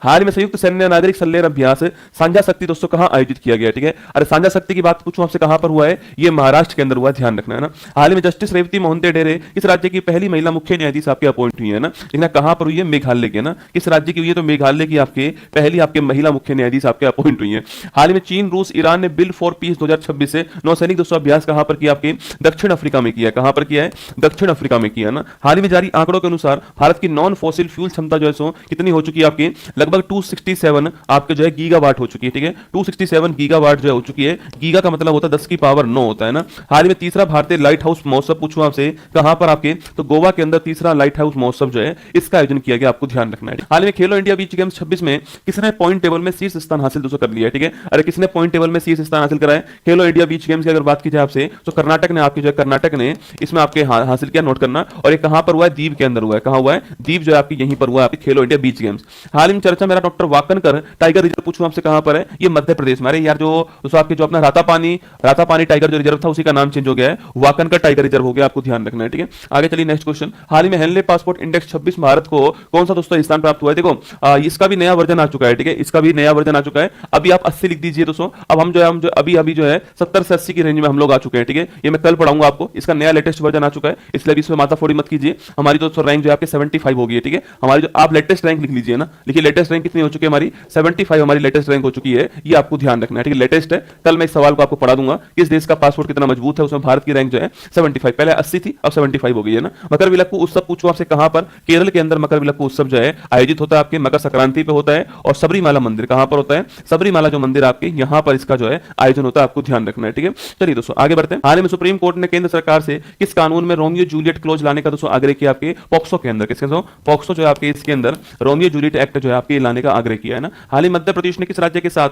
हाल ही में संयुक्त सैन्य नागरिक संलयन अभ्यास साझा शक्ति दोस्तों कहां आयोजित किया गया, ठीक है। अरे साझा शक्ति की बात पूछूं आपसे, कहां पर हुआ है, ये महाराष्ट्र के अंदर हुआ है, ध्यान रखना है ना। हाल ही में जस्टिस रेवती मोहंते डेरे इस राज्य की पहली महिला मुख्य न्यायाधीश आपके अपॉइंट हुई है ना, लेकिन कहां पर हुई है, मेघालय के ना। किस राज्य की हुई है, तो मेघालय की आपके पहली आपके महिला मुख्य न्यायाधीश आपके अपॉइंट हुई है। हाल ही में चीन, रूस, ईरान ने बिल फॉर पीस 2026 से नौसैनिक दोस्तों अभ्यास कहां पर किया, आपके दक्षिण अफ्रीका में किया। कहां पर किया है, दक्षिण अफ्रीका में किया ना। हाल ही में जारी आंकड़ों के अनुसार भारत की नॉन फॉसिल फ्यूल क्षमता जो है सो कितनी हो चुकी है, आपकी लगभग 267 आपके जो है गीगावाट हो चुकी है, ठीक है। 267 गीगावाट जो है हो चुकी है। गीगा का मतलब होता है 10 की पावर 9 होता है ना। हाल ही में तीसरा भारतीय लाइट हाउस महोत्सव पूछूं आपसे, कहां पर आपके, तो गोवा के अंदर तीसरा लाइट हाउस महोत्सव जो है इसका आयोजन किया गया, आपको ध्यान रखना है। हाल ही में खेलो इंडिया बीच गेम्स 26 में किसने पॉइंट टेबल में शीर्ष स्थान हासिल दोस्तों कर लिया है, ठीक है। अरे किसने पॉइंट टेबल में शीर्ष स्थान हासिल करा है खेलो इंडिया बीच गेम्स की अगर बात की जाए आपसे, तो कर्नाटक ने आपकी जो है, कर्नाटक ने इसमें आपके हासिल किया, नोट करना। और ये कहां पर हुआ है, दीव के अंदर हुआ है। कहां हुआ है, दीव जो है आपकी यहीं पर हुआ है, आपकी खेलो इंडिया बीच गेम्स। हाल ही में चर्चा मेरा डॉक्टर वाकनकर टाइगर रिजर्व पूछूं आपसे कहां पर है, ये मध्य प्रदेश में। अरे यार जो दोस्तों आपके जो अपना रातापानी टाइगर जो रिजर्व था उसी का नाम चेंज हो गया है, वाकनकर टाइगर रिजर्व हो गया, आपको ध्यान रखना है, ठीक है। आगे चलिए नेक्स्ट क्वेश्चन। हाल ही में हेनले पासपोर्ट इंडेक्स 26 भारत को कौन सा दोस्तों स्थान प्राप्त हुआ है, देखो इसका भी नया वर्जन आ चुका है, ठीक है। इसका भी नया वर्जन आ चुका है। अभी आप 80 लिख दीजिए दोस्तों। अब हम जो अभी जो है 70 से 80 की रेंज में हम लोग आ चुके हैं, ठीक है। ये मैं कल पढ़ाऊंगा आपको, इसका नया लेटेस्ट वर्जन आ चुका है, इसलिए अभी इसमें माथा फोड़ी मत कीजिए। हमारी दोस्तों रैंक जो है आपके 75 हो गई है, ठीक है। हमारी जो आप लेटेस्ट रैंक लिख लीजिए ना, लिखिए लेटेस्ट रैंक कितनी हो चुकी है हमारी, 75 हमारी लेटेस्ट रैंक हो चुकी है, ये आपको ध्यान रखना है, ठीक है। लेटेस्ट है, कल मैं इस सवाल को आपको पढ़ा दूंगा, किस देश का पासपोर्ट कितना मजबूत है, उसमें भारत की रैंक जो है 75, पहले 80 थी अब 75 हो गई है ना। मकर विलक्कू उत्सव पूछो आपसे कहां पर, केरल के अंदर मकर विलक्कू उत्सव जो है आयोजित होता है, आपके मकर संक्रांति पे होता है। और सबरीमाला मंदिर कहां पर होता है, सबरीमाला जो मंदिर आपके यहां पर इसका जो है आयोजन होता है, आपको ध्यान रखना है, ठीक है। चलिए दोस्तों आगे बढ़ते हैं। हाल ही में सुप्रीम कोर्ट ने केंद्र सरकार से किस कानून में रोमियो जूलियट क्लोज लाने का दोस्तों आग्रह किया, आपके पॉक्सो के अंदर, किसके पॉक्सो जो है आपके इसके अंदर रोमियो जूलियट एक्ट जो है आपके लाने का आग्रह किया है ना। हाल ही मध्य प्रदेश ने किस राज्य के साथ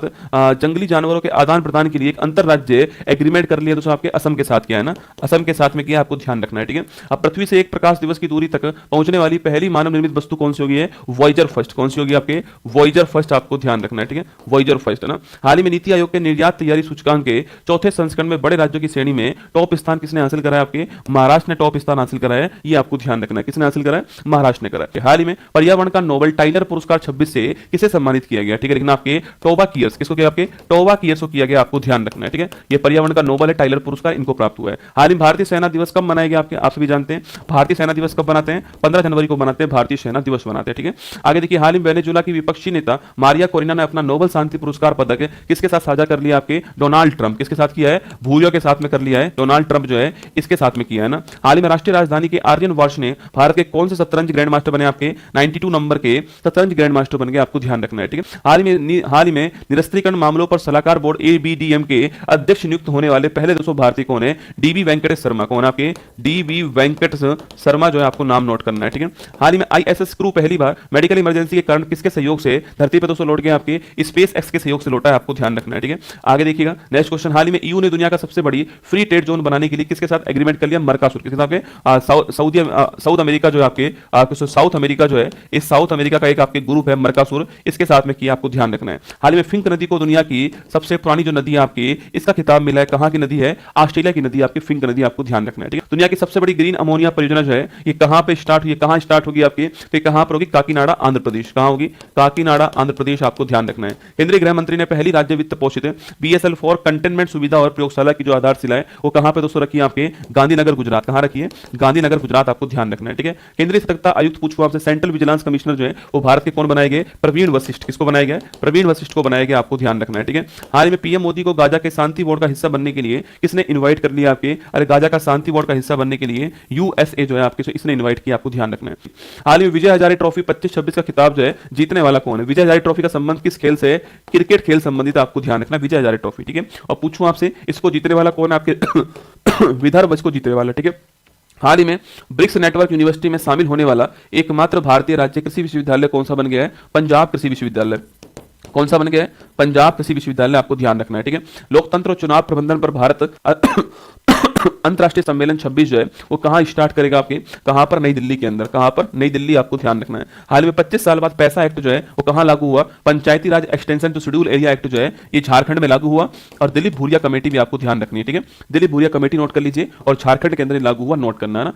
जंगली जानवरों के आदान प्रदान के लिए एक अंतरराज्य एग्रीमेंट कर लिया दोस्तों, आपके असम के साथ किया है ना, असम के साथ में किया, आपको ध्यान रखना है, ठीक है। अब पृथ्वी से एक प्रकाश दिवस की दूरी तक पहुंचने वाली पहली मानव निर्मित वस्तु कौन सी होगी है, वॉयजर फर्स्ट। कौन सी होगी आपके, वॉयजर फर्स्ट, आपको ध्यान रखना है, ठीक है, वॉयजर फर्स्ट है ना। हाल ही में नीति आयोग के निर्यात तैयारी सूचकांक के चौथे संस्करण में बड़े राज्यों की श्रेणी में टॉप स्थान किसने हासिल करा है, आपके महाराष्ट्र ने टॉप स्थान हासिल करा है, ये आपको ध्यान रखना है, किसने हासिल करा है, महाराष्ट्र ने करा है। हाल ही में पर्यावरण का नोबेल टाइलर पुरस्कार 26 से किसे सम्मानित किया गया, ठीक है, लेकिन आपके टोबा कियर्स, किसको किया, आपके टोबा कियर्स को किया गया, आपको ध्यान रखना है, ठीक है। ये पर्यावरण का नोबेल है टाइलर पुरस्कार, इनको प्राप्त हुआ है। हाल ही भारतीय सेना दिवस कब मनाया गया, आपके आप सभी जानते हैं भारतीय सेना दिवस कब बनाते हैं, 15 जनवरी को बनाते हैं, भारतीय सेना दिवस बनाते हैं, ठीक है। आगे देखिए, हाल ही में वेनेजुएला की विपक्षी नेता मारिया कोरिना ने अपना नोबेल शांति पुरस्कार पदक किसके साथ साझा कर लिया, आपके डोनाल्ड ट्रंप, किसके साथ किया है, भूरियो के साथ में कर लिया है, डोनाल्ड ट्रंप जो है इसके साथ में किया है ना। हाल ही में राष्ट्रीय राजधानी के आर्यन वार्ष ने भारत के कौन से शतरंज ग्रैंड मास्टर बने, आपके 92 नंबर के शतरंज ग्रैंड मास्टर बन गए, आपको ध्यान रखना है, ठीक है। हाल ही में निरस्त्रीकरण मामलों पर सलाहकार बोर्ड एबीडीएम के अध्यक्ष नियुक्त होने वाले पहले 200 भारतीय कौन है, डीबी वेंकटेश शर्मा, कौन आपके डीबी वेंकट शर्मा जो है, आपको नाम नोट करना है, ठीक है। हाल ही में आईएसएस क्रू पहली बार मेडिकल इमरजेंसी के कारण किसके सहयोग से धरती पर दोस्तों लौट गया, आपके स्पेस एक्स के सहयोग से लौटा है, आपको ध्यान रखना है, ठीक है। आगे देखिएगा नेक्स्ट क्वेश्चन। हाल ही में ईयू ने दुनिया का सबसे बड़ी फ्री ट्रेड जोन बनाने के लिए किसके साथ एग्रीमेंट कर लिया, मरकासुर, किसके साथ, साउथ अमेरिका जो है आपके साउथ अमेरिका जो है, इस साउथ अमेरिका का एक आपके ग्रुप है मरकासुर, इसके साथ में किया, आपको ध्यान रखना है। हाल ही में फिंक नदी को दुनिया की सबसे पुरानी जो नदी है आपकी, इसका खिताब मिला है, कहां की नदी है, ऑस्ट्रेलिया की नदी आपकी फिंक नदी, आपको ध्यान रखना है, ठीक है। दुनिया की सबसे बड़ी ग्रीन अमोनिया परियोजना जो है ये कहां पे स्टार्ट हुई, कहां स्टार्ट होगी आपकी, तो कहां पर होगी, काकीनाडा आंध्र प्रदेश, कहां होगी, काकीनाडा आंध्र प्रदेश, आपको ध्यान रखना है। केंद्रीय गृह मंत्री ने पहली राज्य वित्त पोषित बीएसएल 4 कंटेनमेंट सुविधा और प्रयोगशाला की जो आधारशिला है वो कहां पे दोस्तों रखी है, आपके गांधीनगर गुजरात, कहां रखी है, गांधीनगर गुजरात, आपको ध्यान रखना है, ठीक है। केंद्रीय सतर्कता आयुक्त पूछूं आपसे, सेंट्रल विजिलेंस कमिश्नर जो है वो भारत के कौन बनाए गए, प्रवीण वशिष्ठ, किसको बनाया गया, प्रवीण वशिष्ठ को बनाया गया, आपको ध्यान रखना है, ठीक है। हाल ही में पीएम मोदी को गाजा के शांति बोर्ड का हिस्सा बनने के लिए किसने इनवाइट कर लिया, आपके अरे गाजा का शांति बोर्ड का हिस्सा बनने के लिए यूएसए जो है आपके इसने इनवाइट किया, आपको ध्यान रखना है। हाल ही में विजय हजारे ट्रॉफी 25-26 का खिताब जो है जीतने वाला कौन है, विजय हजारे ट्रॉफी का संबंध किस खेल से, क्रिकेट खेल संबंधित, आपको ध्यान रखना, विजय हजारे ट्रॉफी, ठीक है। और पूछूं आपसे इसको जीतने वाला कौन है, आपके विदर्भ इसको जीतने वाला, ठीक है। हाल ही में ब्रिक्स नेटवर्क यूनिवर्सिटी में शामिल होने वाला एकमात्र भारतीय राज्य कृषि विश्वविद्यालय कौन सा बन गया है, पंजाब कृषि विश्वविद्यालय, कौन सा बन गया है, पंजाब कृषि विश्वविद्यालय, आपको ध्यान रखना है, ठीक है। लोकतंत्र और चुनाव प्रबंधन पर भारत अंतरराष्ट्रीय सम्मेलन 26 जो है वो कहां स्टार्ट करेगा, आपके कहां पर, नई दिल्ली के अंदर, कहां पर, नई दिल्ली, आपको ध्यान रखना है। हाल में 25 साल बाद पैसा एक्ट जो है वो कहां लागू हुआ, Panchayati Raj extension to schedule area act जो है ये झारखंड में लागू हुआ, और दिलीप भूरिया कमेटी भी आपको ध्यान रखनी है, ठीक है। दिलीप भूरिया कमेटी नोट कर लीजिए, और झारखंड के अंदर लागू हुआ, नोट करना है ना।